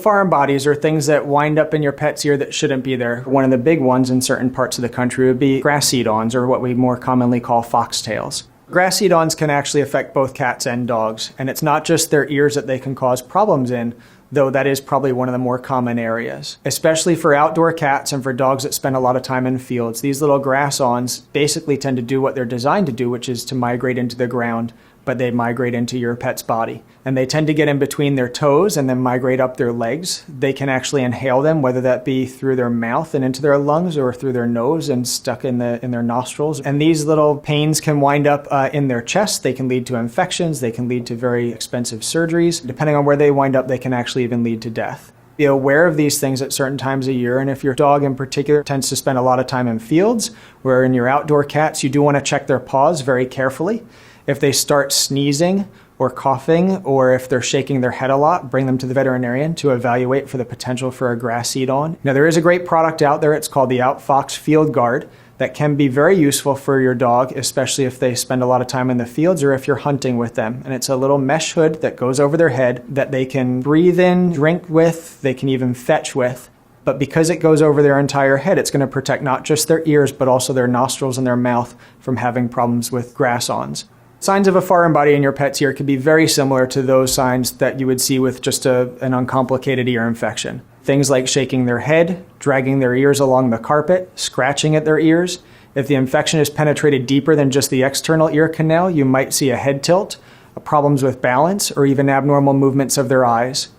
Foreign bodies are things that wind up in your pet's ear that shouldn't be there. One of the big ones in certain parts of the country would be grass seed-ons, or what we more commonly call foxtails. Grass seed-ons can actually affect both cats and dogs, and it's not just their ears that they can cause problems in, though that is probably one of the more common areas. Especially for outdoor cats and for dogs that spend a lot of time in fields, these little grass-ons basically tend to do what they're designed to do, which is to migrate into the ground, but they migrate into your pet's body. And they tend to get in between their toes and then migrate up their legs. They can actually inhale them, whether that be through their mouth and into their lungs or through their nose and stuck in their nostrils. And these little pains can wind up in their chest. They can lead to infections. They can lead to very expensive surgeries. Depending on where they wind up, they can actually even lead to death. Be aware of these things at certain times of year, and if your dog in particular tends to spend a lot of time in fields, where in your outdoor cats, you do want to check their paws very carefully. If they start sneezing or coughing, or if they're shaking their head a lot, bring them to the veterinarian to evaluate for the potential for a grass seed-on. Now, there is a great product out there. It's called the Outfox Field Guard that can be very useful for your dog, especially if they spend a lot of time in the fields or if you're hunting with them. And it's a little mesh hood that goes over their head that they can breathe in, drink with, they can even fetch with. But because it goes over their entire head, it's going to protect not just their ears, but also their nostrils and their mouth from having problems with grass-ons. Signs of a foreign body in your pet's ear could be very similar to those signs that you would see with just an uncomplicated ear infection. Things like shaking their head, dragging their ears along the carpet, scratching at their ears. If the infection is penetrated deeper than just the external ear canal, you might see a head tilt, problems with balance, or even abnormal movements of their eyes.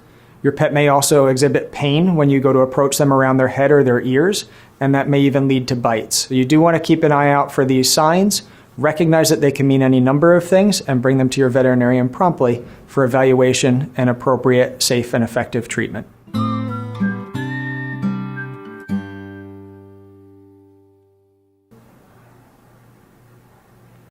Your pet may also exhibit pain when you go to approach them around their head or their ears, and that may even lead to bites. So you do want to keep an eye out for these signs. Recognize that they can mean any number of things and bring them to your veterinarian promptly for evaluation and appropriate, safe, and effective treatment.